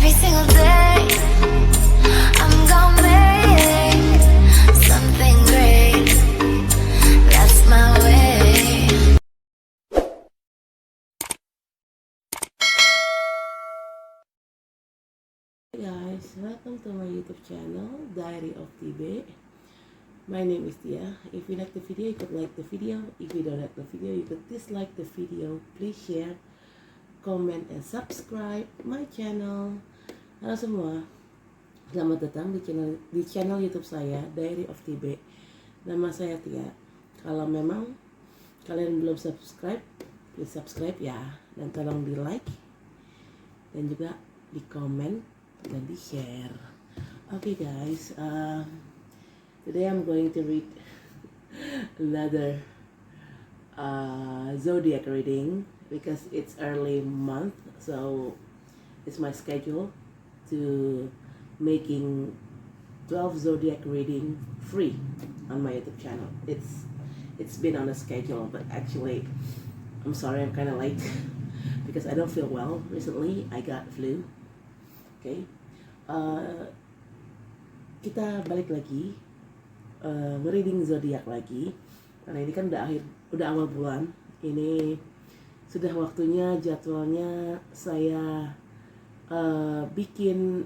every single day. I'm gonna make something great. That's my way. Hey guys, welcome to my YouTube channel, Diary of TB. My name is Tia. If you like the video, you could like the video. If you don't like the video, you could dislike the video. Please share, comment, and subscribe my channel. Halo semua, selamat datang di channel YouTube saya, Diary of TB. Nama saya Tia. Kalau memang kalian belum subscribe, please subscribe ya, dan tolong di like dan juga di comment dan di share. Okay guys, today I'm going to read another zodiac reading because it's early month, so it's my schedule to making 12 zodiac reading free on my YouTube channel. It's been on a schedule, but actually I'm sorry I'm kind of late because I don't feel well recently. I got flu. Okay, kita balik lagi reading zodiak lagi karena ini kan udah awal bulan. Ini sudah waktunya jadwalnya saya bikin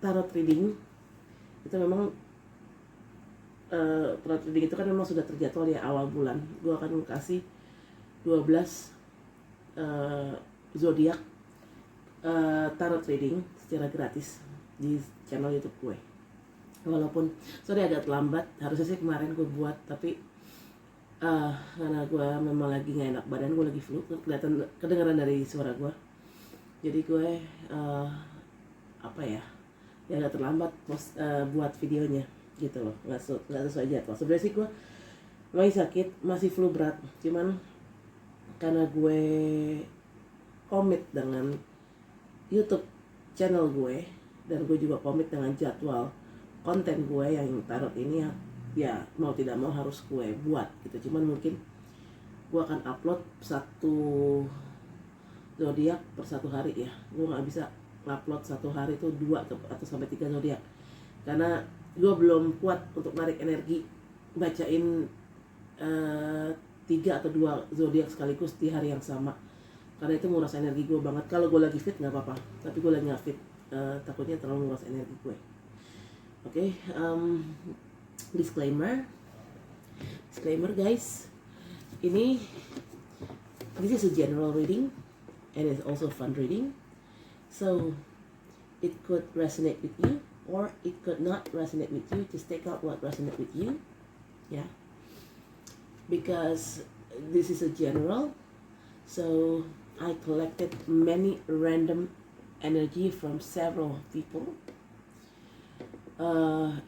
tarot reading. Itu memang tarot reading itu kan memang sudah terjadwal ya awal bulan. Gue akan kasih 12 zodiak tarot reading secara gratis di channel YouTube gue. Walaupun sorry agak terlambat, harusnya sih kemarin gue buat, tapi karena gue memang lagi nggak enak badan, gue lagi flu, kedengaran dari suara gue. Jadi gue agak terlambat buat videonya gitu loh, nggak sesuai jadwal. Sebenarnya sih gue masih sakit, masih flu berat, cuman karena gue komit dengan YouTube channel gue dan gue juga komit dengan jadwal konten gue yang tarot ini ya mau tidak mau harus gue buat gitu. Cuman mungkin gue akan upload satu zodiak per satu hari ya. Gue nggak bisa upload satu hari itu 2 atau sampai 3 zodiak karena gue belum kuat untuk narik energi bacain 3 atau 2 zodiak sekaligus di hari yang sama. Karena itu nguras energi gue banget. Kalau gue lagi fit nggak apa-apa, tapi gue lagi nggak fit, takutnya terlalu nguras energi gue. Oke, disclaimer guys, this is a general reading and it's also fun reading, so it could resonate with you or it could not resonate with you. Just take out what resonates with you, yeah, because this is a general, so I collected many random energy from several people.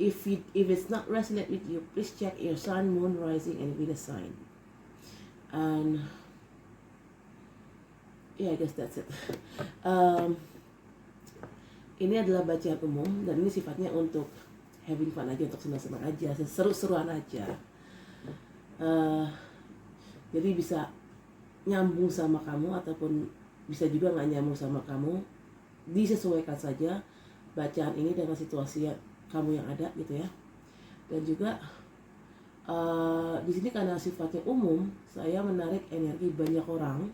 If it's not resonate with you, please check your sun, moon, rising, and Venus sign. And yeah, I guess that's it. Ini adalah bacaan umum dan ini sifatnya untuk having fun aja, untuk senang-senang aja, seru-seruan aja. Jadi bisa nyambung sama kamu ataupun bisa juga nggak nyambung sama kamu. Disesuaikan saja bacaan ini dengan situasi kamu yang ada gitu ya. Dan juga di sini karena sifatnya umum, saya menarik energi banyak orang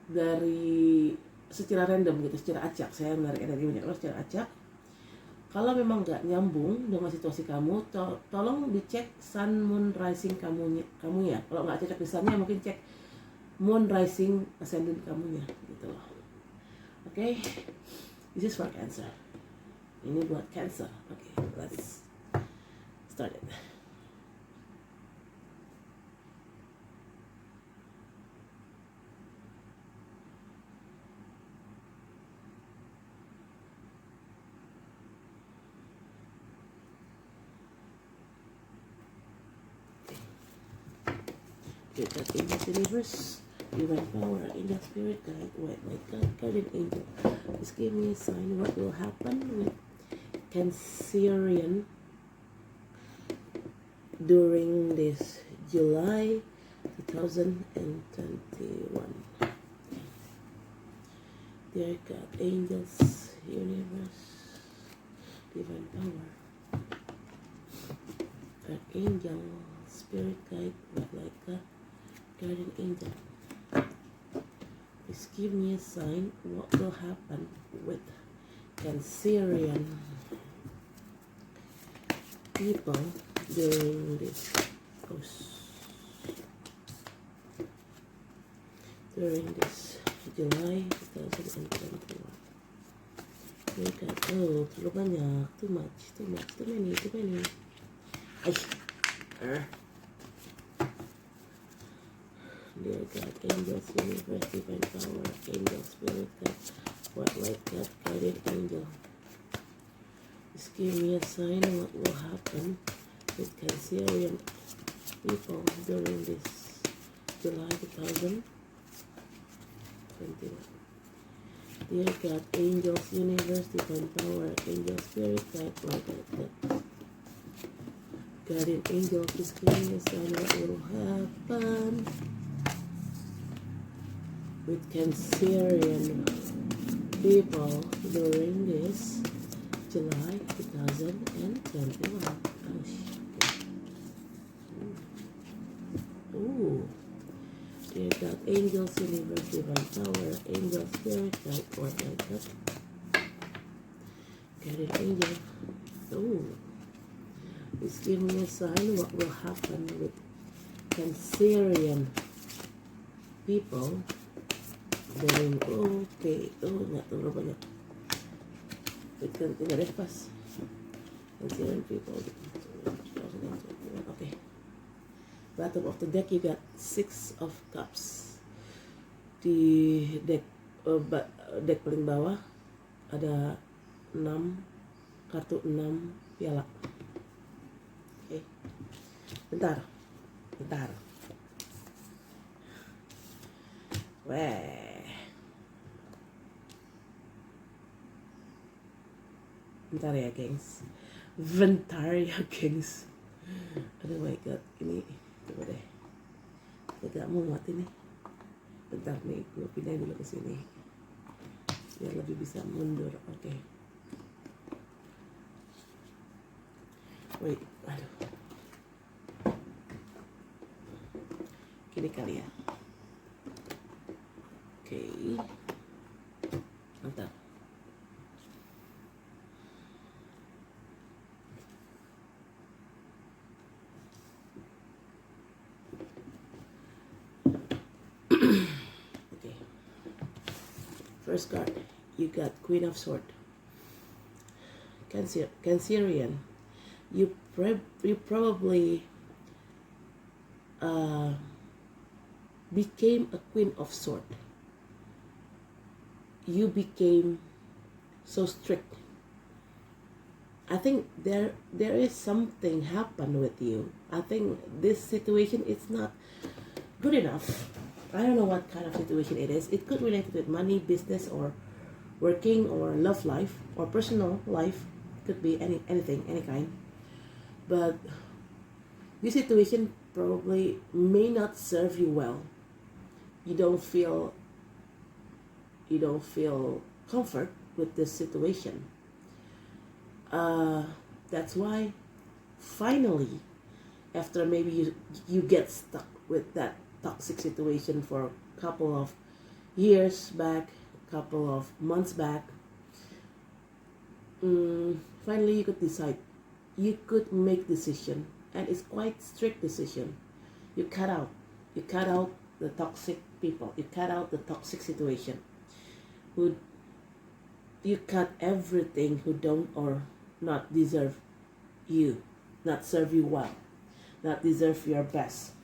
dari secara random gitu, secara acak. Saya menarik energi banyak orang secara acak. Kalau memang nggak nyambung dengan situasi kamu, tolong dicek sun, moon, rising kamu ya. Kalau nggak cocok di sunnya, mungkin cek moon, rising, ascendant kamunya gitu loh. Oke, this is for Cancer. Ini buat Cancer. Oke, let's start it. Good, that in this universe, divine power, angel spirit, guide, white light, God, guardian angel. Just give me a sign what will happen with Cancerian during this July 2021. Dear God, angels, universe, divine power, archangel, spirit guide, Malaika, guardian angel. Please give me a sign what will happen with Cancerian people during this July 2021. Oh, terlalu banyak, too many. Dear God, angels, universe, divine power, angel, spirit, God, what light, God, guardian angel. Just give me a sign what will happen with Cancerian people during this July 2021. Dear God, angels, universe, divine power, angel, spirit, guide, light, God. Guardian angel, please give me a sign what will happen with Cancerian people during this July 2021. Ooh. Dear God, angels, universe, divine power, angel, spirit, guide, or guide, God. Guardian angel. Ooh. Please give me a sign what will happen with Cancerian people during, okay, nggak terlalu banyak. Tidak deh pas. Cancerian people. Okay. Bottom of the deck you got 6 of cups. Di deck paling bawah ada 6 kartu 6 piala. Oke. Bentar. Bentar ya, gengs. Aduh my god, ini coba deh. Agak muat ini. Bentar nih, gue pindahin dulu ke sini. Biar lebih bisa mundur. Oke. Wait, aduh. Gini kali ya. Oke. Mantap. Okay. First card, you got Queen of Swords. Cancerian. You probably became a Queen of Swords. You became so strict. I think there is something happened with you. I think this situation is not good enough. I don't know what kind of situation it is. It could relate with money, business, or working, or love life, or personal life. Could be anything, any kind. But this situation probably may not serve you well. You don't feel comfort with this situation. That's why finally, after maybe you get stuck with that toxic situation for a couple of years back, couple of months back, finally you could decide. You could make decision, and it's quite strict decision. You cut out the toxic people. You cut out the toxic situation. You cut everything who don't or not deserve you, not serve you well, not deserve your best.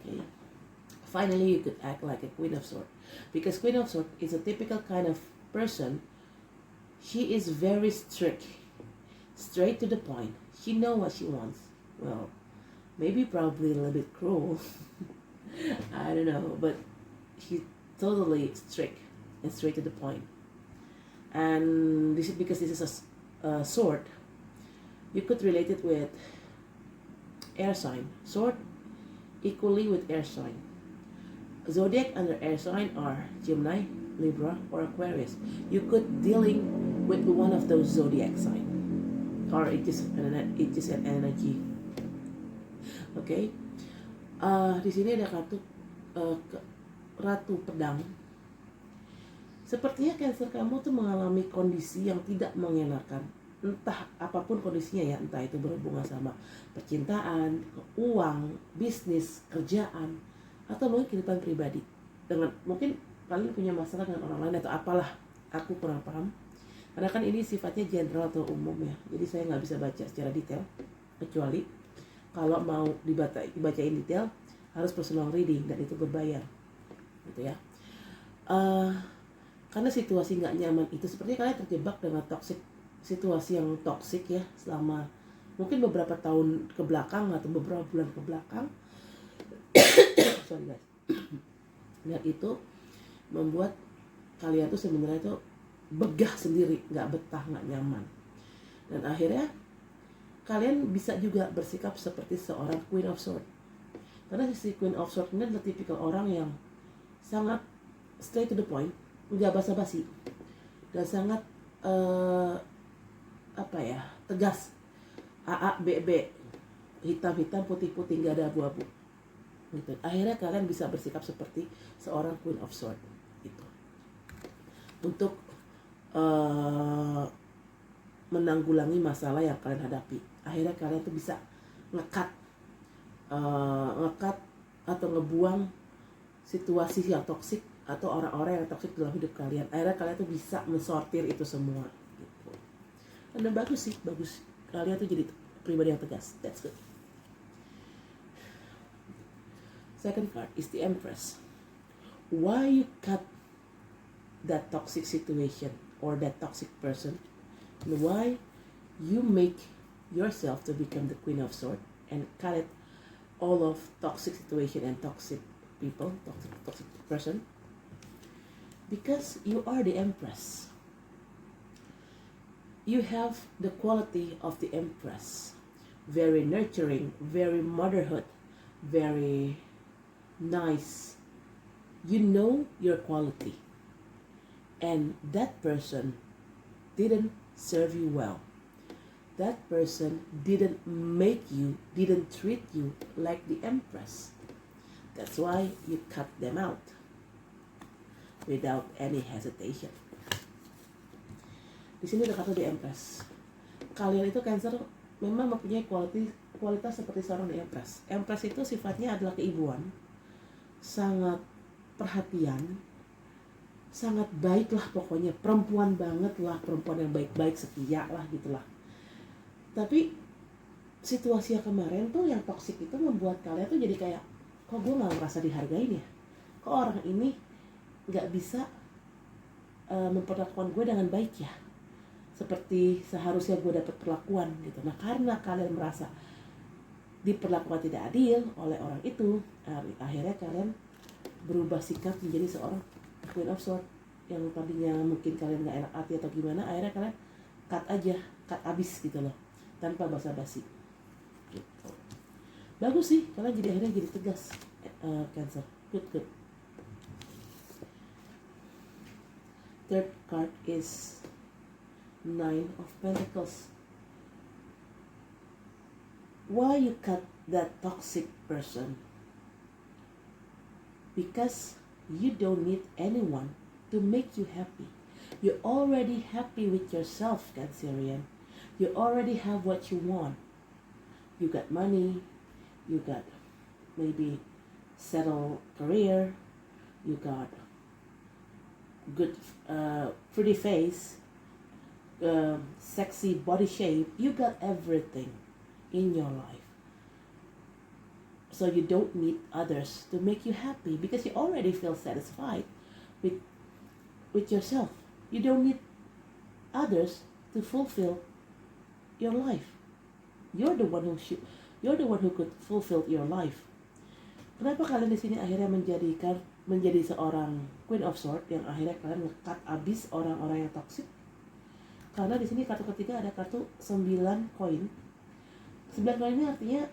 Okay. Finally, you could act like a Queen of Swords, because Queen of Swords is a typical kind of person. She is very strict, straight to the point. She knows what she wants. Well, maybe probably a little bit cruel. I don't know, but she's totally strict and straight to the point. And this is because this is a sword. You could relate it with air sign. Sword equally with air sign. Zodiac under air sign are Gemini, Libra or Aquarius. You could dealing with one of those zodiac sign, or it is an energy. Okay. Di sini ada kartu Ratu Pedang. Sepertinya Cancer kamu tuh mengalami kondisi yang tidak mengenakan. Entah apapun kondisinya ya, entah itu berhubungan sama percintaan, uang, bisnis, kerjaan, atau mungkin kehidupan pribadi. Dengan mungkin kalian punya masalah dengan orang lain atau apalah, aku kurang paham. Karena kan ini sifatnya general atau umum ya, jadi saya nggak bisa baca secara detail. Kecuali kalau mau dibacain detail harus personal reading dan itu berbayar, gitu ya. Karena situasi nggak nyaman itu, sepertinya kalian terjebak dengan situasi yang toksik ya selama mungkin beberapa tahun ke belakang atau beberapa bulan ke belakang. Sorry guys. Dan itu membuat kalian tuh sebenarnya tuh begah sendiri, nggak betah, nggak nyaman. Dan akhirnya kalian bisa juga bersikap seperti seorang Queen of Swords. Karena si Queen of Swords ini adalah tipikal orang yang sangat straight to the point, nggak basa-basi, dan sangat tegas. A, B, hitam-hitam, putih-putih, nggak ada abu-abu. Gitu. Akhirnya kalian bisa bersikap seperti seorang Queen of Swords gitu. Untuk menanggulangi masalah yang kalian hadapi. Akhirnya kalian tuh bisa ngekat atau ngebuang situasi yang toksik atau orang-orang yang toksik dalam hidup kalian. Akhirnya kalian tuh bisa mensortir itu semua gitu. Dan bagus sih, bagus. Kalian tuh jadi pribadi yang tegas. That's good. Second card is the Empress. Why you cut that toxic situation or that toxic person, and why you make yourself to become the Queen of Swords and cut it all of toxic situation and toxic people, toxic person, because you are the Empress. You have the quality of the Empress, very nurturing, very motherhood, very nice. You know your quality, and that person didn't serve you well. That person didn't treat you like the Empress. That's why you cut them out without any hesitation. Di sini ada kata the Empress. Kalian itu Cancer memang mempunyai kualitas seperti seorang the Empress. Empress itu sifatnya adalah keibuan, sangat perhatian, sangat baik lah pokoknya, perempuan banget lah, perempuan yang baik-baik, setia lah gitulah. Tapi situasi yang kemarin tuh yang toksik itu membuat kalian tuh jadi kayak, kok gue gak merasa dihargain ya, kok orang ini gak bisa memperlakukan gue dengan baik ya, seperti seharusnya gue dapat perlakuan gitu. Nah karena kalian merasa diperlakukan tidak adil oleh orang itu, akhirnya kalian berubah sikap menjadi seorang Queen of Swords. Yang tadinya mungkin kalian gak enak hati atau gimana, akhirnya kalian cut abis gitu loh, tanpa basa-basi gitu. Bagus sih, kalian akhirnya jadi tegas, Cancer. Good. Third card is Nine of Pentacles. Why you cut that toxic person? Because you don't need anyone to make you happy. You're already happy with yourself, Cancerian. You already have what you want. You got money, you got maybe settled career, you got good pretty face, sexy body shape. You got everything in your life. So you don't need others to make you happy because you already feel satisfied with yourself. You don't need others to fulfill your life. You're the one who could fulfill your life. Kenapa kalian di sini akhirnya menjadi seorang Queen of Swords yang akhirnya kalian nge-cut abis orang-orang yang toksik? Karena di sini kartu ketiga ada kartu 9 koin. 9 koin ini artinya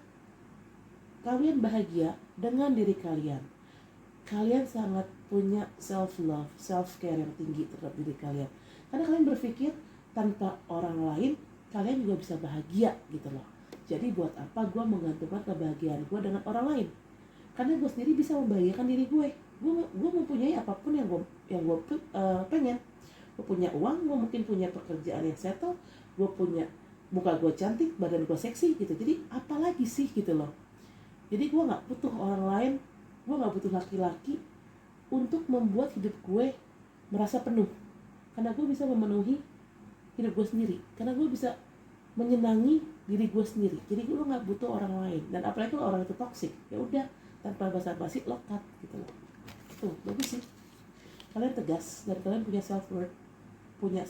kalian bahagia dengan diri kalian. Kalian sangat punya self love, self care yang tinggi terhadap diri kalian. Karena kalian berpikir tanpa orang lain kalian juga bisa bahagia gitu loh. Jadi buat apa gue menggantungkan kebahagiaan gue dengan orang lain? Karena gue sendiri bisa membahagiakan diri gue. Gue mempunyai apapun yang gue pengen. Gue punya uang, gue mungkin punya pekerjaan yang settle, gue punya muka gue cantik, badan gue seksi gitu. Jadi apalagi sih gitu loh. Jadi gue nggak butuh orang lain, gue nggak butuh laki-laki untuk membuat hidup gue merasa penuh. Karena gue bisa memenuhi hidup gue sendiri. Karena gue bisa menyenangi diri gue sendiri. Jadi gue nggak butuh orang lain. Dan apalagi kalau orang itu toksik, ya udah tanpa basa-basi lo cut gitu loh. Itu bagus sih. Kalian tegas dan kalian punya self worth, punya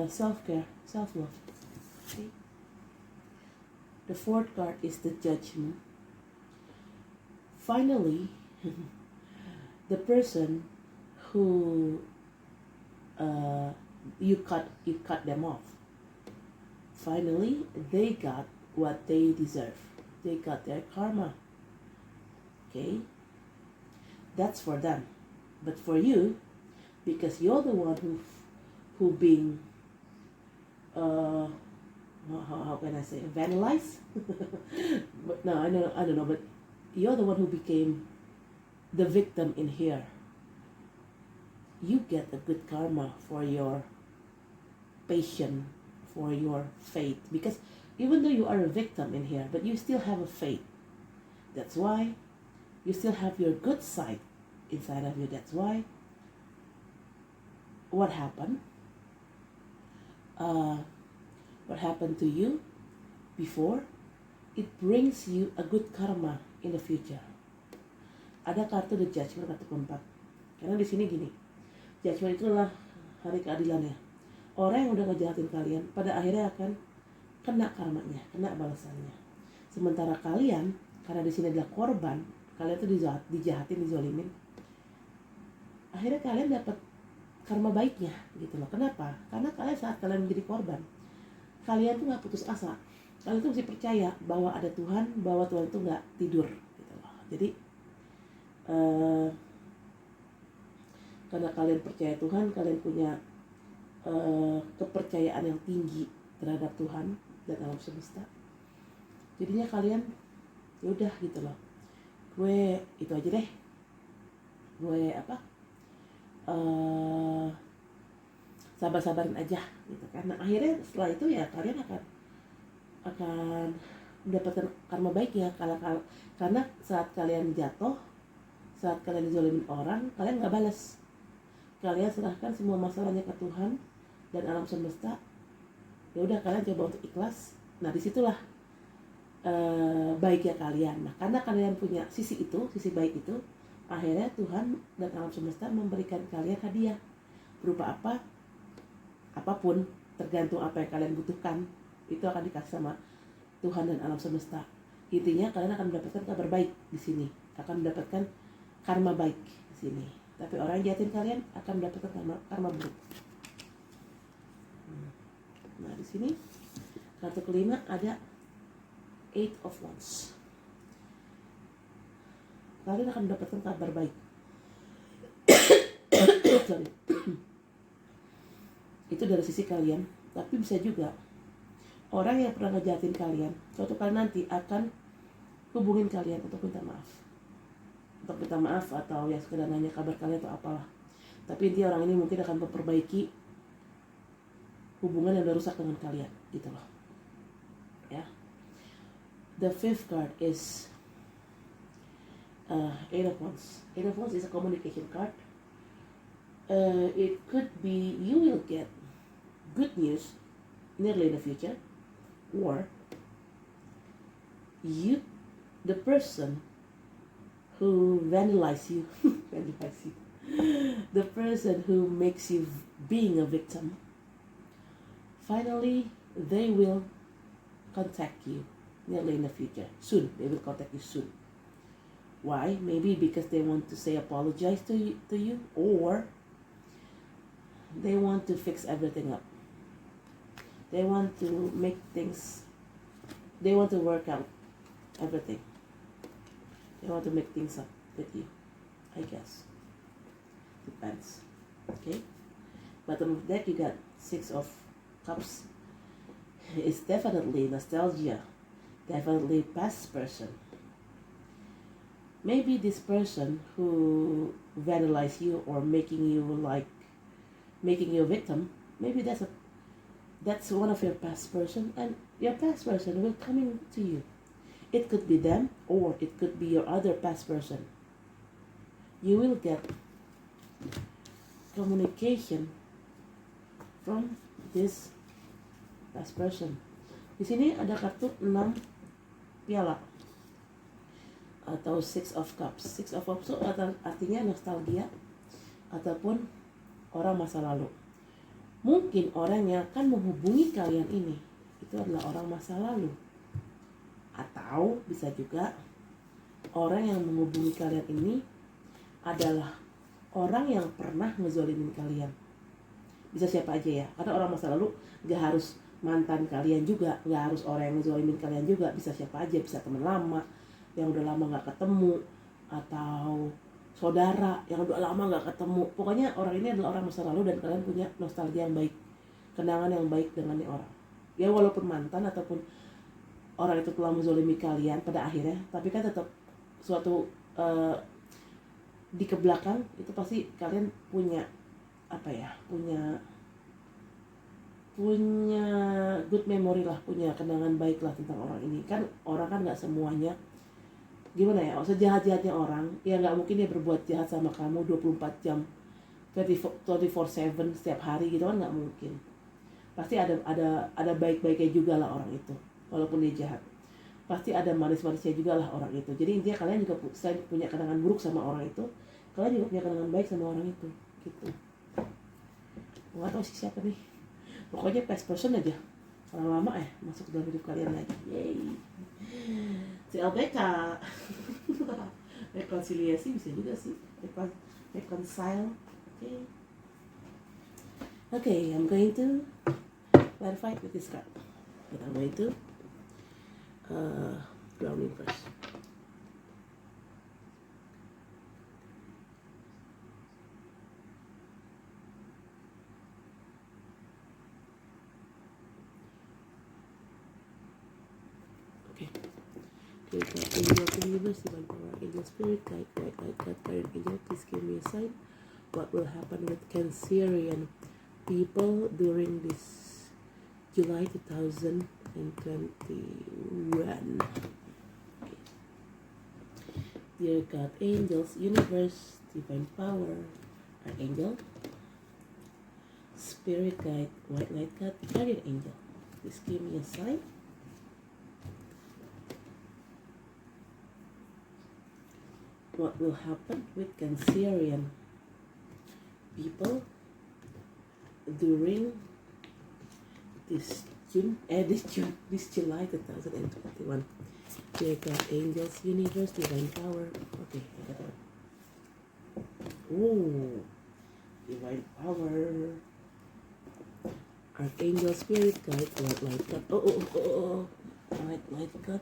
self care, self love. Okay. The fourth card is the Judgment. Finally, the person who you cut them off. Finally, they got what they deserve. They got their karma. Okay, that's for them. But for you, because you're the one who being how can I say vandalized? But no, I don't know. But you're the one who became the victim in here. You get a good karma for your patience, for your faith. Because even though you are a victim in here, but you still have a faith. That's why you still have your good side inside of you. That's why what happened to you before, it brings you a good karma in the future. Ada kartu the Judgment, kartu keempat. Karena di sini gini, Judgment itu adalah hari keadilannya. Orang yang udah ngejahatin kalian pada akhirnya akan kena karmanya, kena balasannya. Sementara kalian, karena di sini adalah korban, kalian tuh dijahatin, dizolimin. Akhirnya kalian dapat karma baiknya gitu loh. Kenapa? Karena kalian saat kalian menjadi korban, kalian tuh nggak putus asa. Kalian tuh mesti percaya bahwa ada Tuhan, bahwa Tuhan tuh nggak tidur gitu loh. Jadi karena kalian percaya Tuhan, kalian punya kepercayaan yang tinggi terhadap Tuhan dan alam semesta. Jadinya kalian ya udah gitu loh. Gue itu aja deh. Gue sabar-sabarin aja gitu. Karena akhirnya setelah itu ya kalian akan mendapatkan karma baik ya. Karena saat kalian jatuh, saat kalian dizolimin orang, kalian nggak balas. Kalian serahkan semua masalahnya ke Tuhan dan alam semesta. Ya udah kalian coba untuk ikhlas. Nah disitulah baiknya kalian. Nah karena kalian punya sisi itu, sisi baik itu, akhirnya Tuhan dan alam semesta memberikan kalian hadiah berupa apa? Apapun, tergantung apa yang kalian butuhkan, itu akan dikasih sama Tuhan dan alam semesta. Intinya kalian akan mendapatkan kabar baik di sini, akan mendapatkan karma baik di sini. Tapi orang yang jahatin kalian akan mendapatkan karma buruk. Nah di sini kartu kelima ada Eight of Wands. Kalian akan mendapatkan kabar baik. Sorry. Itu dari sisi kalian, tapi bisa juga orang yang pernah ngejahatin kalian suatu kali nanti akan hubungin kalian untuk minta maaf atau ya sekedar nanya kabar kalian atau apalah. Tapi intinya orang ini mungkin akan memperbaiki hubungan yang udah rusak dengan kalian gitu loh ya. The fifth card is Eight of Wands. Eight of Wands is a communication card. It could be you will get good news nearly in the future, or the person who vandalize you, the person who makes you being a victim, finally they will contact you nearly in the future. Soon, they will contact you soon. Why? Maybe because they want to say apologize to you, or they want to fix everything up. They want to make things, they want to work out everything. They want to make things up with you, I guess. Depends. Okay. Bottom of deck, you got Six of Cups. It's definitely nostalgia. Definitely past person. Maybe this person who vandalized you or making you a victim. Maybe that's one of your past person, and your past person will coming to you. It could be them, or it could be your other past person. You will get communication from this past person. Di sini ada kartu 6 piala atau Six of Cups. Six of Cups itu artinya nostalgia ataupun orang masa lalu. Mungkin orang yang akan menghubungi kalian ini itu adalah orang masa lalu. Atau bisa juga orang yang menghubungi kalian ini adalah orang yang pernah ngezolimin kalian. Bisa siapa aja ya, karena orang masa lalu gak harus mantan kalian juga, gak harus orang yang ngezolimin kalian juga, bisa siapa aja, bisa teman lama yang udah lama gak ketemu, atau saudara yang udah lama gak ketemu. Pokoknya orang ini adalah orang masa lalu dan kalian punya nostalgia yang baik, kenangan yang baik dengan orang. Ya walaupun mantan ataupun orang itu telah menzolimi kalian pada akhirnya, tapi kan tetap suatu di kebelakang itu pasti kalian punya punya good memory lah, punya kenangan baik lah tentang orang ini. Kan orang kan nggak semuanya gimana ya, sejahat-jahatnya orang ya nggak mungkin dia berbuat jahat sama kamu 24 jam 24/7 setiap hari gitu kan, nggak mungkin. Pasti ada baik-baiknya juga lah orang itu, walaupun dia jahat. Pasti ada manis-manisnya juga lah orang itu. Jadi intinya kalian juga selain punya kenangan buruk sama orang itu, kalian juga punya kenangan baik sama orang itu gitu. Nggak tahu sih siapa nih, pokoknya past person aja, orang lama masuk dalam hidup kalian lagi. Yay. Si LBK. Rekonsiliasi bisa juga sih, reconcile. Okay, I'm going to clarify with this card, but I'm going to grounding first. Okay. Angel of the universe, divine power, angel spirit, guide, guardian angel, please give me a sign. What will happen with Cancerian people during this July 2021? Okay. Dear God, angels, universe, divine power, archangel, spirit guide, white light God, guardian angel, please give me a sign. What will happen with Cancerian people during this July 2021? Dear God, angels, universe, divine power. Okay, I got one. Ooh, divine power. Archangel, spirit guide, white light God. White light God.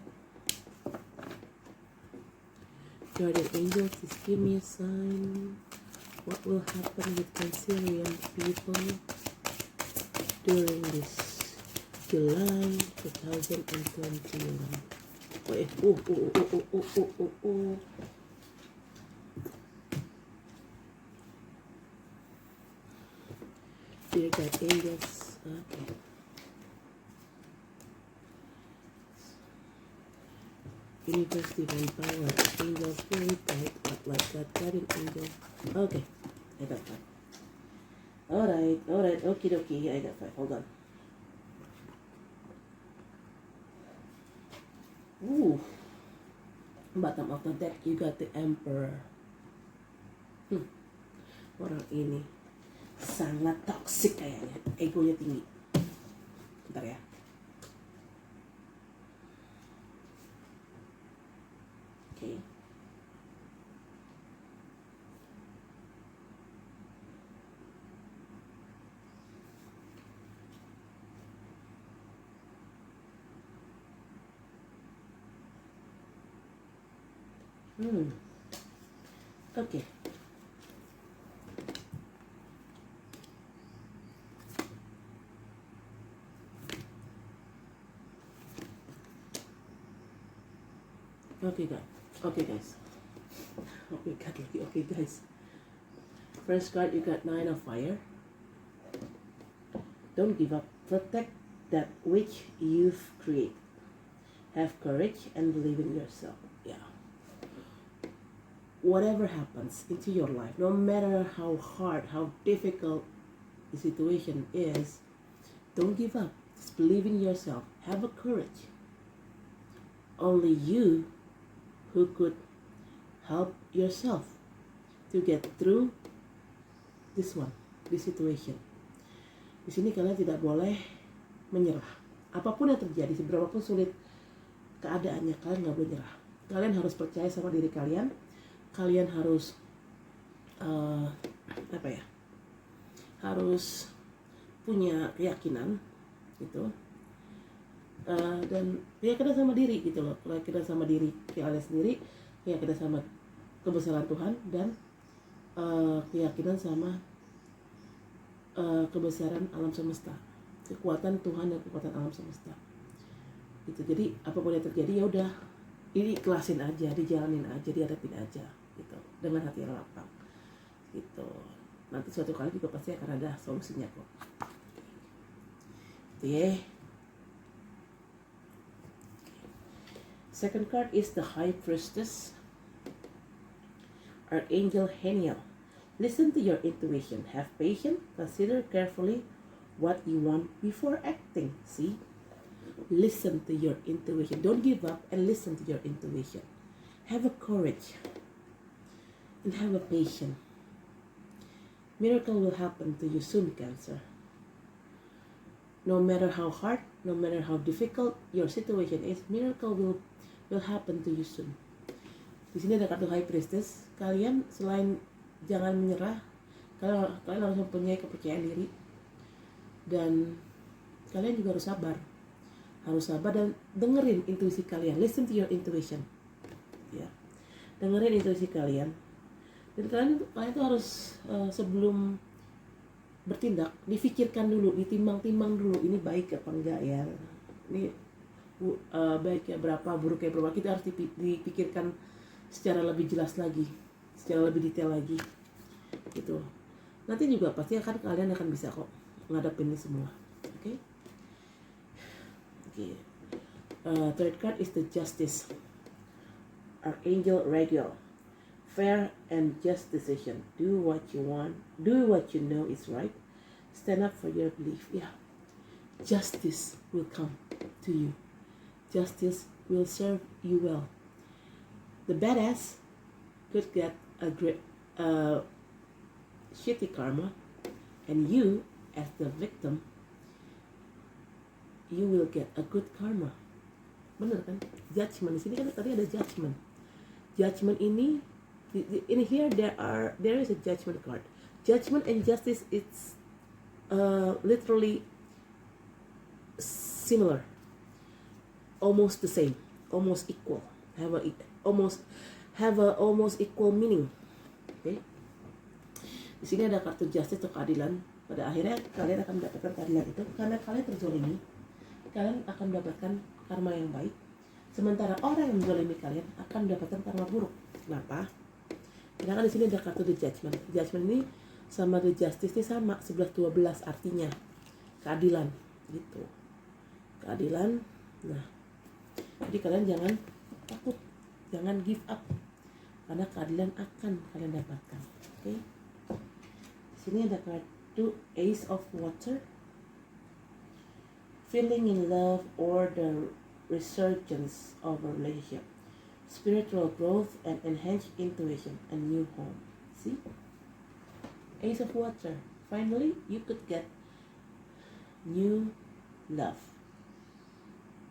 Guardian angel, please give me a sign. What will happen with Cancerian people during this July 2021? Dear God, angels. Okay. Universe, divine power, angel, spirit, guide, like God, guardian angel. Okay, I got 5. Alright, okie dokie, I got 5. Hold on. Ooh. Bottom of the deck, you got the Emperor. Orang ini sangat toxic kayaknya, egonya tinggi. Bentar ya. Okay. Okay. Okay guys. Okay guys. Okay God lagi. Okay guys. First card, you got Nine of Fire. Don't give up. Protect that which you've created. Have courage and believe in yourself. Yeah. Whatever happens into your life, no matter how hard, how difficult the situation is, don't give up. Just believe in yourself. Have a courage. Only you who could help yourself to get through this situation. Di sini kalian tidak boleh menyerah. Apapun yang terjadi, seberapapun sulit keadaannya, kalian nggak boleh nyerah. Kalian harus percaya sama diri kalian. Kalian harus harus punya keyakinan gitu. Dan keyakinan sama diri gitu loh. Keyakinan sama diri kalian sendiri, keyakinan sama kebesaran Tuhan, dan keyakinan sama kebesaran alam semesta, kekuatan Tuhan dan kekuatan alam semesta gitu. Jadi apapun yang terjadi ya udah, ini ikhlasin aja, dijalanin aja, dihadapin aja gitu, dengan hati yang lapang gitu. Nanti suatu kali juga pasti akan ada solusinya kok. Gitu. Second card is the High Priestess, Archangel Haniel. Listen to your intuition. Have patience. Consider carefully what you want before acting. See? Listen to your intuition. Don't give up and listen to your intuition. Have a courage and have a patience. Miracle will happen to you soon, Cancer. No matter how hard, no matter how difficult your situation is, miracle will happen to you soon. Di sini ada kartu High Priestess. Kalian selain jangan menyerah, kalian harus mempunyai kepercayaan diri, dan kalian juga harus sabar dan dengerin intuisi kalian. Listen to your intuition, ya, dengerin intuisi kalian. Dan kalian tuh harus sebelum bertindak difikirkan dulu, ditimbang-timbang dulu, ini baik apa enggak ya, ini baiknya berapa, buruknya berapa. Kita harus dipikirkan secara lebih jelas lagi, secara lebih detail lagi gitu. Nanti juga pasti kalian akan bisa kok ngadepin ini semua. Oke. Third card is the Justice, Archangel Raguel. Fair and just decision. Do what you want. Do what you know is right. Stand up for your belief. Yeah. Justice will come to you. Justice will serve you well. The badass could get a great shitty karma, and you as the victim, you will get a good karma. Bener kan? Judgment. Di sini kan tadi ada judgment. Judgment ini in here there is a judgment card. Judgment and justice, it's literally similar, almost the same, almost equal, have a almost equal meaning. Okay. Di sini ada kartu justice atau keadilan. Pada akhirnya kalian akan mendapatkan keadilan itu karena kalian terzolimi. Kalian akan mendapatkan karma yang baik. Sementara orang yang menzolimi kalian akan mendapatkan karma buruk. Kenapa? Karena di sini ada kartu the judgment. Judgment ini sama the justice ini sama, 11-12 artinya keadilan gitu. Keadilan. Nah, jadi kalian jangan takut, jangan give up, karena keadilan akan kalian dapatkan. Oke. Di sini ada kartu Ace of Water, feeling in love or the resurgence of a relationship, spiritual growth and enhanced intuition, a new home. See? Ace of Water. Finally, you could get new love.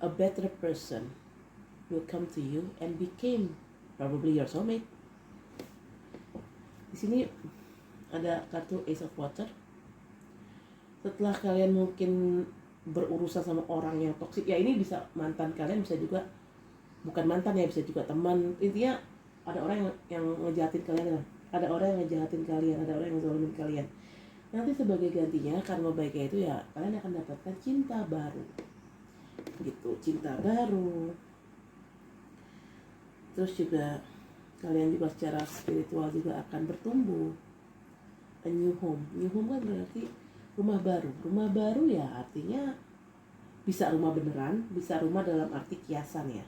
A better person will come to you and became probably your soulmate. Di sini ada kartu Ace of Water. Setelah kalian mungkin berurusan sama orang yang toksik, ya ini bisa mantan kalian, bisa juga bukan mantan ya, bisa juga teman. Intinya ada orang yang ngejahatin kalian, ada orang yang ngejahatin kalian, ada orang yang zalimin kalian. Nanti sebagai gantinya karma baiknya itu ya kalian akan dapatkan cinta baru gitu, cinta baru, Terus juga kalian juga secara spiritual juga akan bertumbuh. A new home kan berarti rumah baru. Rumah baru ya artinya bisa rumah beneran, bisa rumah dalam arti kiasan ya.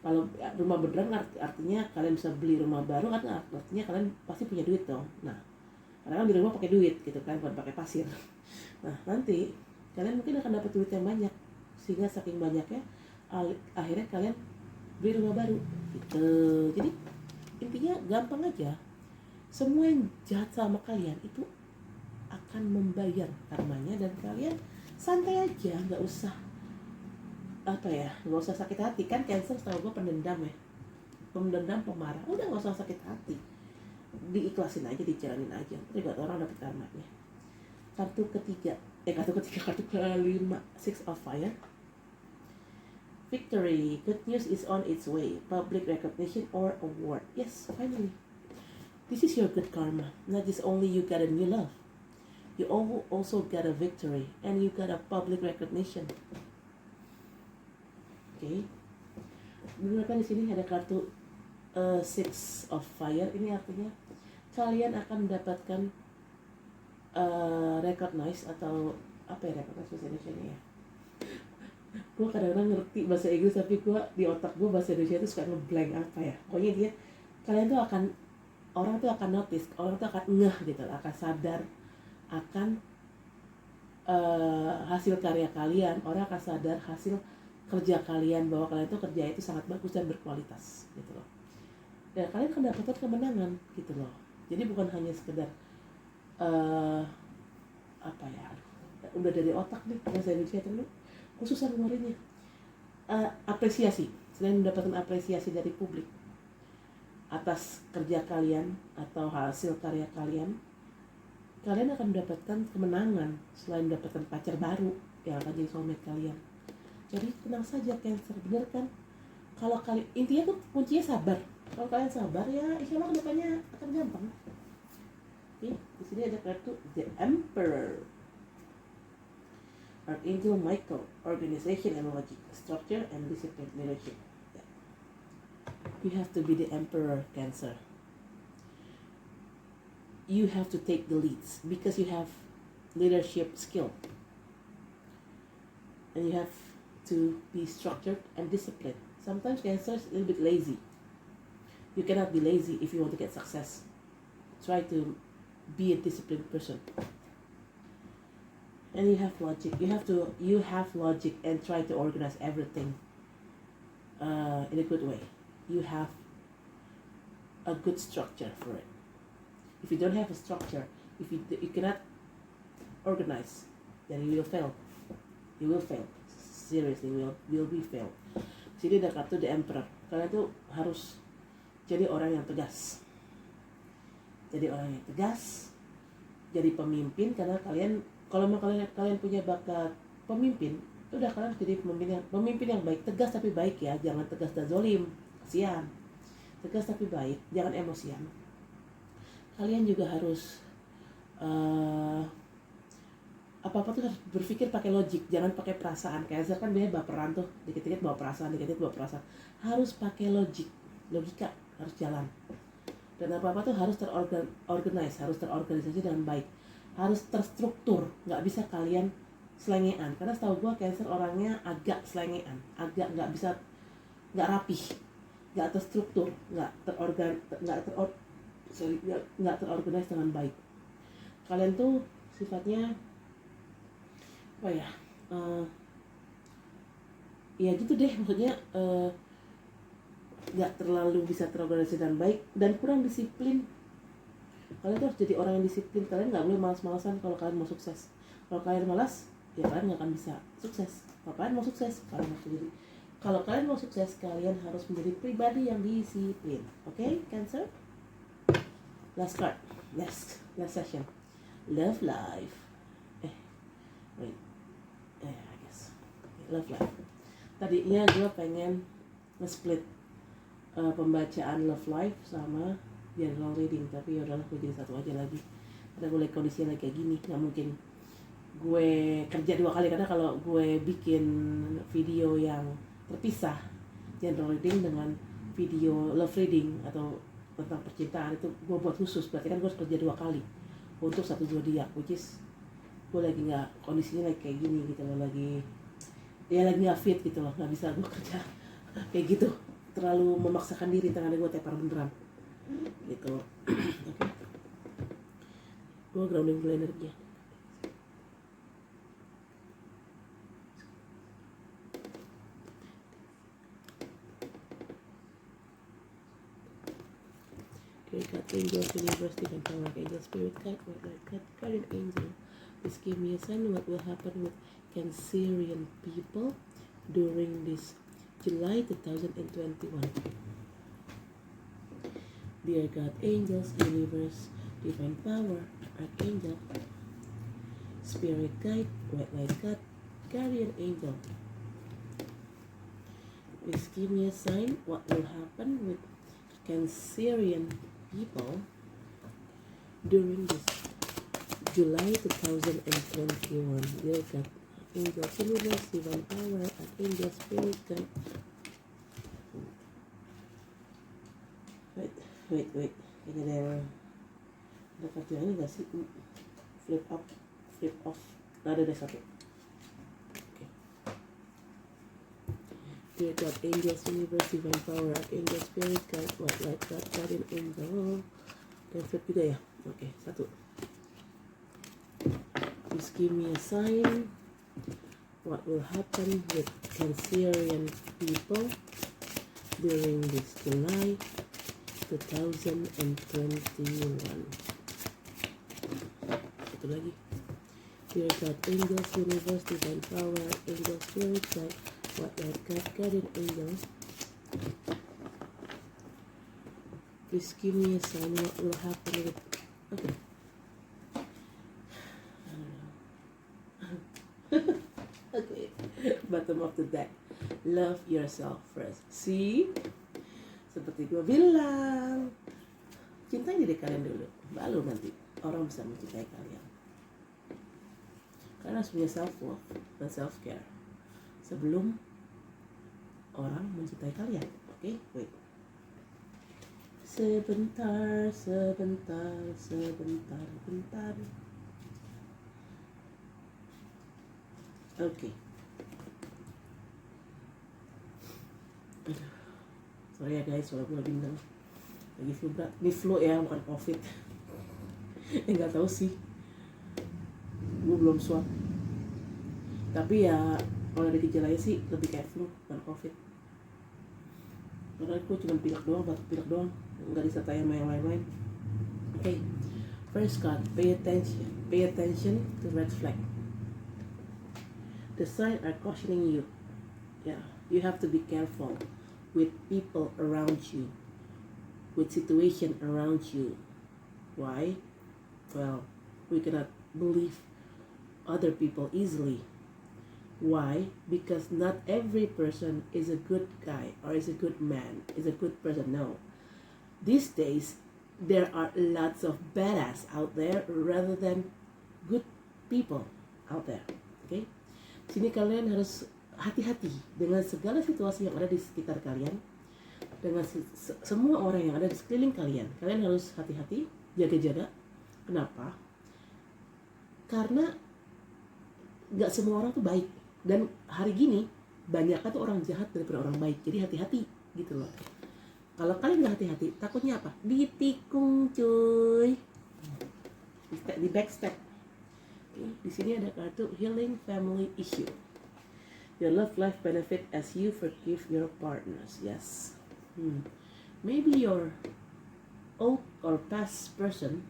Kalau rumah beneran artinya kalian bisa beli rumah baru kan, artinya kalian pasti punya duit dong. Nah, karena kan beli rumah pakai duit gitu kan, bukan pakai pasir. Nah, nanti kalian mungkin akan dapat duit yang banyak, sehingga saking banyaknya akhirnya kalian beli rumah baru gitu. Jadi intinya gampang aja, semua yang jahat sama kalian itu akan membayar karmanya, dan kalian santai aja, nggak usah nggak usah sakit hati. Kan Cancer setahu gue pendendam ya, pemarah, udah nggak usah sakit hati, diikhlasin aja, dijalanin aja, terus buat orang dapat karmanya. Kartu kelima, Six of Fire. Victory, good news is on its way, public recognition or award. Yes, finally. This is your good karma. Not just only you got a new love, you also got a victory, and you got a public recognition. Okay. Benar kan di sini ada kartu Six of Fire. Ini artinya kalian akan mendapatkan recognize atau apa ya, recognize bahasa Indonesia ya. Gue kadang-kadang ngerti bahasa Inggris tapi gue di otak gue bahasa Indonesia itu suka ngeblank apa ya. Pokoknya kalian tuh orang tuh akan notice, orang tuh akan ngeh gitu, akan sadar akan hasil karya kalian, orang akan sadar hasil kerja kalian, bahwa kalian tuh kerja itu sangat bagus dan berkualitas gitu loh. Dan kalian akan dapatkan kemenangan gitu loh. Jadi bukan hanya sekedar udah dari otak nih bahasa Indonesia itu aku susah ngeluarinnya. Apresiasi, selain mendapatkan apresiasi dari publik atas kerja kalian atau hasil karya kalian, kalian akan mendapatkan kemenangan selain mendapatkan pacar baru yang akan jadi soulmate kalian. Jadi tenang saja Cancer, bener kan? Kalau kalian, intinya tuh kuncinya sabar. Kalau kalian sabar ya insya Allah kedepannya akan gampang. Oke, di sini ada kartu The Emperor. Archangel Michael, organization and logic, structure and discipline, leadership. You have to be the emperor, Cancer. You have to take the leads because you have leadership skill. And you have to be structured and disciplined. Sometimes Cancer is a little bit lazy. You cannot be lazy if you want to get success. Try to be a disciplined person. And you have logic. You have logic and try to organize everything in a good way. You have a good structure for it. If you don't have a structure, if you cannot organize, then you will fail. You will fail. Seriously, will be fail. Sini ada kartu The Emperor. Kalian tuh harus jadi orang yang tegas. Jadi orang yang tegas. Jadi pemimpin, karena kalau kalian punya bakat pemimpin, udah kalian jadi pemimpin yang baik, tegas tapi baik ya, jangan tegas dan zolim, kasihan. Tegas tapi baik, jangan emosian. Kalian juga harus apa-apa tuh harus berpikir pakai logik, jangan pakai perasaan. Kayak kan biasanya baperan tuh, dikit-dikit bawa perasaan. Harus pakai logika harus jalan. Dan apa-apa tuh harus terorganisasi dengan baik, harus terstruktur, nggak bisa kalian selengean. Karena setahu gue Cancer orangnya agak selengean, agak nggak rapih, nggak terstruktur, nggak terorganisasi dengan baik. Kalian tuh sifatnya ya gitu deh, maksudnya nggak terlalu bisa terorganisasi dengan baik dan kurang disiplin. Kalian tuh harus jadi orang yang disiplin. Kalian nggak boleh malas-malasan kalau kalian mau sukses. Kalau kalian malas, ya kalian nggak akan bisa sukses. Kalau kalian mau sukses, kalian harus menjadi pribadi yang disiplin. Oke, Cancer? Last card, last session. Love life. I guess. Love life. Tadinya gue pengen nge-split pembacaan Love Life sama general reading, tapi yaudahlah gue jadi satu aja lagi karena gue liat kondisinya lagi kayak gini. Nggak mungkin gue kerja 2 kali, karena kalau gue bikin video yang terpisah general reading dengan video love reading atau tentang percintaan itu gue buat khusus, berarti kan gue harus kerja 2 kali untuk satu zodiak, which is gue lagi nggak, kondisinya lagi kayak gini gitu loh, lagi nggak fit gitu loh, nggak bisa gue kerja kayak gitu, terlalu memaksakan diri, tangan gue tepar beneran gitu. Oke, gue grounding dulu energinya. God, angels, universe, divine power, angel, spirit, guide, white light, guardian angel. Please give me a sign what will happen with Cancerian people during this July 2021. Dear God, angels, universe, divine power, archangel, spirit, guide, white light, guardian angel. Please give me a sign what will happen with Cancerian people during this July 2021. Dear God, angel, universe, divine power, archangel, spirit, guide. Wait. Ini ada kartu ini nggak sih? Flip up, flip off. Nah, ada satu. Okay. Dear God, angels, universe, divine power, archangel, spirit, guide, white light, guardian angel. Dan flip juga ya. Oke, satu. Please give me a sign what will happen with Cancerian people during this July 2021. Satu lagi. Dear God, angels, universe, divine power, angel, spirit, guide, white light, guardian angel. Please give me a sign what will happen with. Okay. Okay. Bottom of the deck. Love yourself first. See? Seperti gue bilang, cintai diri kalian dulu, baru nanti orang bisa mencintai kalian. Kalian harus punya self love dan self care sebelum orang mencintai kalian. Oke, wait. Sebentar. Oke. Sorry ya guys, suara gue bintang lagi flu berat. Ini flu ya, bukan covid. Nggak tahu sih, gue belum swab. Tapi ya kalau dari gejalanya sih lebih kayak flu, bukan covid. Karena gue cuma pilek doang, batuk pilek doang, nggak disertai sama yang lain-lain. Okay, first card, pay attention to red flag. The signs are cautioning you. Yeah, you have to be careful with people around you, with situation around you. Why? Well, we cannot believe other people easily. Why? Because not every person is a good guy or is a good man, is a good person. No. These days, there are lots of badass out there rather than good people out there. Okay? Sini kalian harus hati-hati dengan segala situasi yang ada di sekitar kalian, dengan semua orang yang ada di sekeliling kalian. Kalian harus hati-hati, jaga-jaga. Kenapa? Karena gak semua orang tuh baik. Dan hari gini banyak tuh orang jahat daripada orang baik. Jadi hati-hati gitu loh. Kalau kalian gak hati-hati, takutnya apa? Ditikung cuy. Di backstab. Di sini ada kartu healing family issue. Your love life benefit as you forgive your partners. Yes. Maybe your old or past person,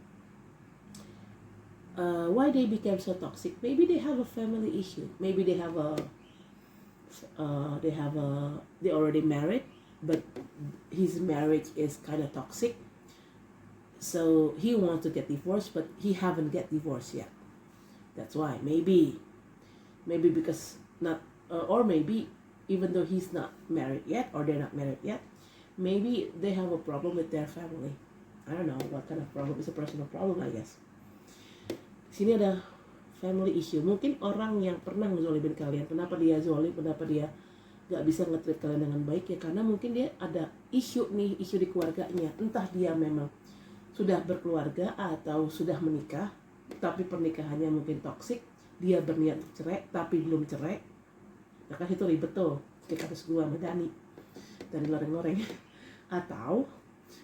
why they became so toxic? Maybe they have a family issue. Maybe they have they already married, but his marriage is kind of toxic. So he wants to get divorced, but he haven't get divorced yet. That's why. Maybe because not, or maybe even though he's not married yet or they're not married yet, maybe they have a problem with their family. I don't know what kind of problem. It's a personal problem, I guess. Sini ada family issue. Mungkin orang yang pernah ngezolimin kalian. Kenapa dia zolim? Kenapa dia gak bisa nge-treat kalian dengan baik ya karena mungkin dia ada isu di keluarganya. Entah dia memang sudah berkeluarga atau sudah menikah tapi pernikahannya mungkin toksik, dia berniat untuk cerai tapi belum cerai. Nah kan itu ribet tuh, kayak kasus gua sama Dani dari loreng-loreng. Atau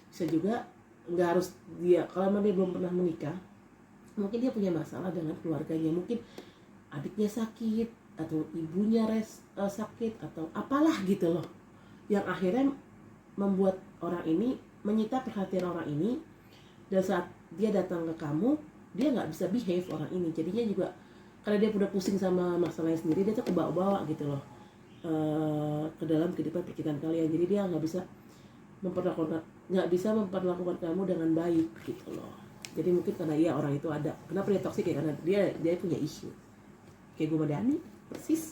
bisa juga nggak harus dia, kalau memang dia belum pernah menikah, mungkin dia punya masalah dengan keluarganya, mungkin adiknya sakit atau ibunya sakit atau apalah gitu loh, yang akhirnya membuat orang ini menyita perhatian orang ini, dan saat dia datang ke kamu dia nggak bisa behave orang ini, jadinya juga karena dia udah pusing sama masalahnya sendiri, dia tuh kebawa-bawa gitu loh ke dalam kehidupan percintaan kalian, jadi dia nggak bisa memperlakukan kamu dengan baik gitu loh. Jadi mungkin karena orang itu ada, kenapa dia toksik ya, karena dia punya isu kayak gue sama Dani persis.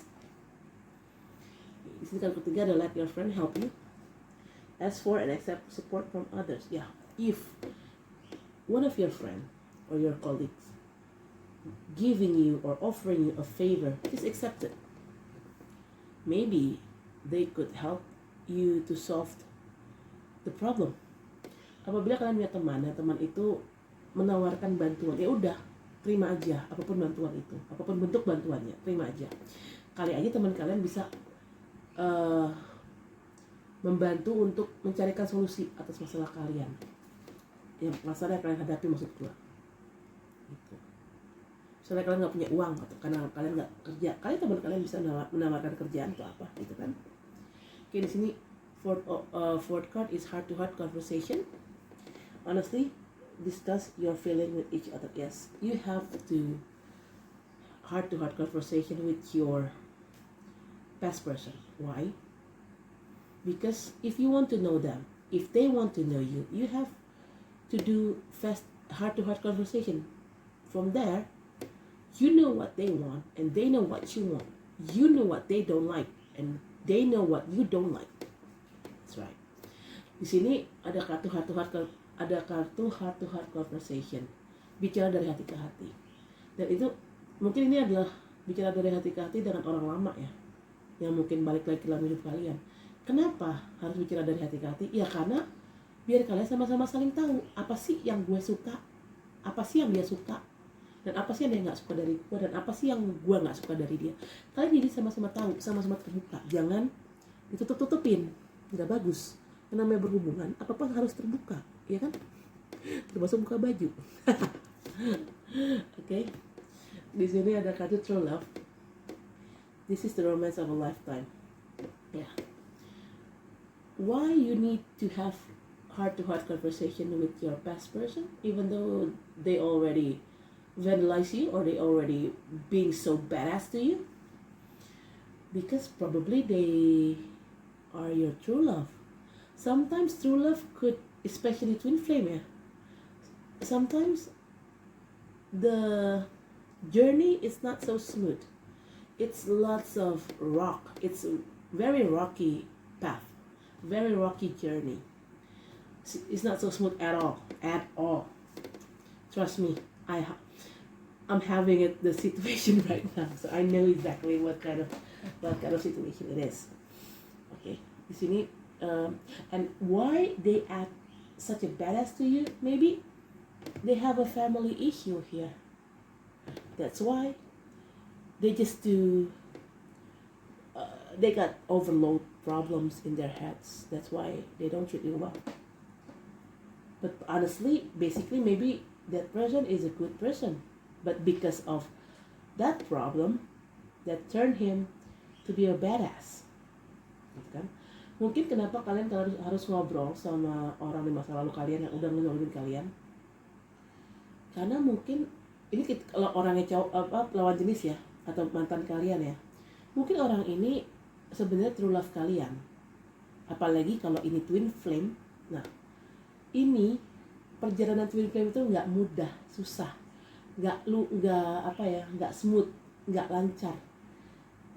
Di sini kan ketiga ada let your friend help you, ask for and accept support from others. Ya, if one of your friend or your colleagues giving you or offering you a favor, just accept it. Maybe they could help you to solve the problem. Apabila kalian punya teman, dan teman itu menawarkan bantuan, ya udah terima aja apapun bantuan itu, apapun bentuk bantuannya, terima aja. Kali aja teman kalian bisa membantu untuk mencarikan solusi atas masalah kalian, yang masalah yang kalian hadapi maksud gue. Gitu. Misalnya kalian nggak punya uang atau karena kalian nggak kerja, kalian teman kalian bisa menawarkan kerjaan atau apa gitu kan. Oke, di sini fourth card is heart-to-heart conversation. Honestly, discuss your feeling with each other. Yes, you have to heart-to-heart conversation with your past person. Why? Because if you want to know them, if they want to know you, you have to do fast heart-to-heart conversation. From there, you know what they want and they know what you want. You know what they don't like and they know what you don't like. That's right. Di sini ada kartu heart-to-heart conversation. Bicara dari hati ke hati. Dan itu mungkin ini adalah bicara dari hati ke hati dengan orang lama ya, yang mungkin balik lagi dalam hidup kalian. Kenapa harus bicara dari hati ke hati? Ya karena biar kalian sama-sama saling tahu apa sih yang gue suka, apa sih yang dia suka, dan apa sih yang dia nggak suka dari gue, dan apa sih yang gue nggak suka dari dia. Kalian jadi sama-sama tahu, sama-sama terbuka. Jangan ditutup-tutupin, nggak bagus. Yang namanya berhubungan, apapun harus terbuka, ya kan? Termasuk buka baju. Okay. Di sini ada kartu true love. This is the romance of a lifetime. Yeah. Why you need to have heart-to-heart conversation with your past person, even though they already vandalize you or they already being so badass to you? Because probably they are your true love. Sometimes true love could, especially twin flame, yeah. Sometimes the journey is not so smooth. It's lots of rock. It's a very rocky path, very rocky journey. It's not so smooth at all. Trust me, I'm having the situation right now, so I know exactly what kind of situation it is. Okay, di sini and why they act such a badass to you? Maybe they have a family issue here. That's why they just they got overload problems in their heads. That's why they don't treat you well. But honestly, basically, maybe that person is a good person, but because of that problem, that turned him to be a badass. Kan? Mungkin kenapa kalian harus ngobrol sama orang di masa lalu kalian yang udah ngezolimin kalian? Karena mungkin ini kalau orangnya lawan jenis ya, atau mantan kalian ya, mungkin orang ini sebenarnya true love kalian. Apalagi kalau ini twin flame. Nah, ini perjalanan twin flame itu nggak mudah, susah, nggak smooth, nggak lancar,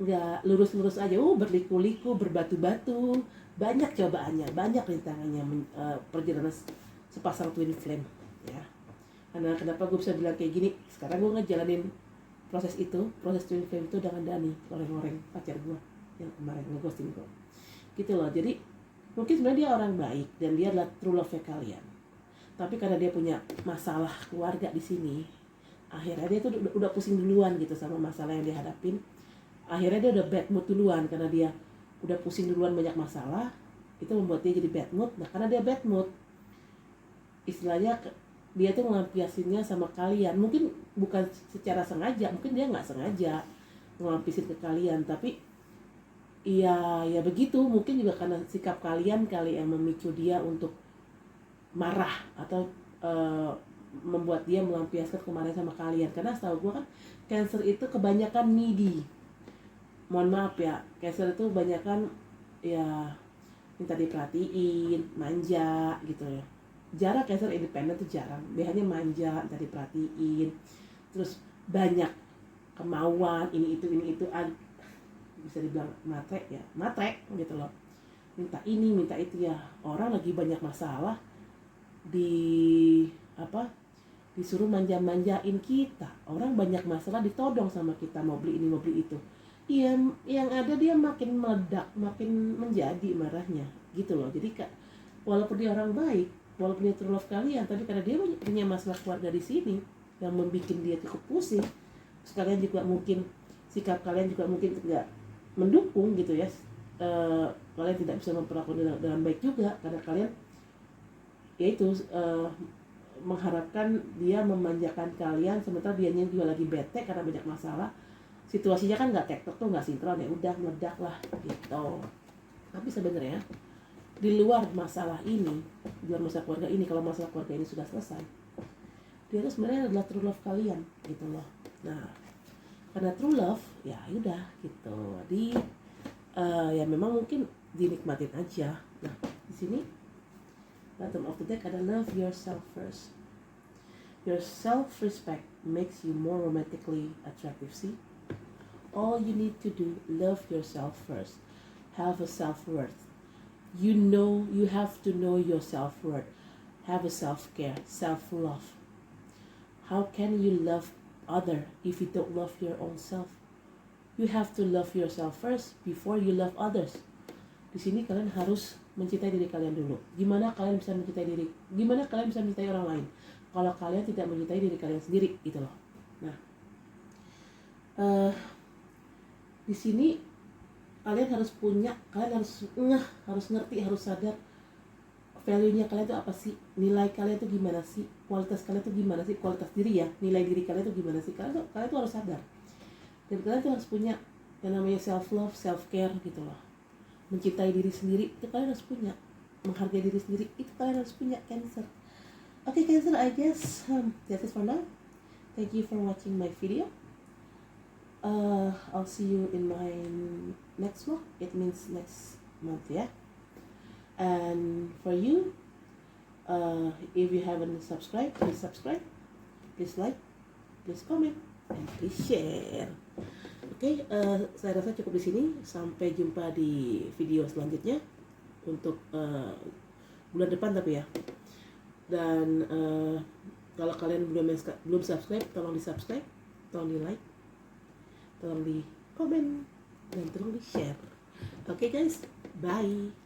nggak lurus-lurus aja. Berliku-liku, berbatu-batu, banyak cobaannya, banyak rintangannya perjalanan sepasang twin flame ya. Karena kenapa gue bisa bilang kayak gini? Sekarang gue ngejalanin proses twin flame itu dengan Dani, loreng-loreng pacar gue. yang kemarin ngeghosting kok gitu loh. Jadi mungkin sebenarnya dia orang baik dan dia adalah true love kalian, tapi karena dia punya masalah keluarga di sini, akhirnya dia tuh udah pusing duluan gitu sama masalah yang dia hadapin. Akhirnya dia udah bad mood duluan karena dia udah pusing duluan banyak masalah, itu membuat dia jadi bad mood. Nah karena dia bad mood, istilahnya dia tuh ngelampiasinnya sama kalian, mungkin bukan secara sengaja, mungkin dia nggak sengaja ngelampisin ke kalian, tapi ya begitu, mungkin juga karena sikap kalian kali yang memicu dia untuk marah atau membuat dia melampiaskan kemarahan sama kalian. Karena setahu gue kan Cancer itu kebanyakan needy, mohon maaf ya, Cancer itu kebanyakan ya minta diperhatiin, manja gitu ya. Jarang Cancer independen tuh jarang, biasanya manja, minta diperhatiin, terus banyak kemauan, ini itu bisa dibilang matre gitu loh, minta ini minta itu ya. Orang lagi banyak masalah disuruh manja-manjain kita, orang banyak masalah ditodong sama kita, mau beli ini mau beli itu, iya yang ada dia makin meledak, makin menjadi marahnya gitu loh. Jadi walaupun dia orang baik, walaupun dia true love kalian, tapi karena dia punya masalah keluarga di sini yang membuat dia cukup pusing. Sekalian juga mungkin sikap kalian juga mungkin tidak mendukung gitu ya, kalian tidak bisa memperlakukan dengan baik juga karena kalian yaitu mengharapkan dia memanjakan kalian, sementara dianya juga lagi bete karena banyak masalah. Situasinya kan nggak tektok tuh, nggak sinkron, ya udah meledak lah gitu. Tapi sebenarnya di luar masalah ini, di luar masalah keluarga ini, kalau masalah keluarga ini sudah selesai, dia itu sebenarnya adalah true love kalian gitu loh. Nah karena true love ya udah gitu, ya memang mungkin dinikmatin aja. Nah di sini bottom of the deck ada love yourself first. Your self respect makes you more romantically attractive. See, all you need to do, love yourself first, have a self-worth. You have to know your self-worth, have a self-care, self-love. How can you love other if you don't love your own self? You have to love yourself first before you love others. Di sini kalian harus mencintai diri kalian dulu. Gimana kalian bisa mencintai diri? Gimana kalian bisa mencintai orang lain kalau kalian tidak mencintai diri kalian sendiri gitu loh. Nah, di sini kalian harus ngerti, harus sadar value-nya kalian itu apa sih, nilai kalian itu gimana sih, kualitas kalian itu gimana sih, kualitas diri ya, nilai diri kalian itu gimana sih. Kalian tuh harus sadar, dan kalian tuh harus punya yang namanya self love, self care gitu loh. Mencintai diri sendiri itu kalian harus punya, menghargai diri sendiri itu kalian harus punya, Cancer. Okay, Cancer, I guess that's it for now. Thank you for watching my video. I'll see you in my next vlog. It means next month, yeah. And for you, if you haven't subscribed, please subscribe, please like, please comment, and please share. Oke, saya rasa cukup di sini. Sampai jumpa di video selanjutnya untuk bulan depan tapi ya. Dan kalau kalian belum subscribe, tolong di subscribe, tolong di like, tolong di komen, dan tolong di share. Oke guys, bye.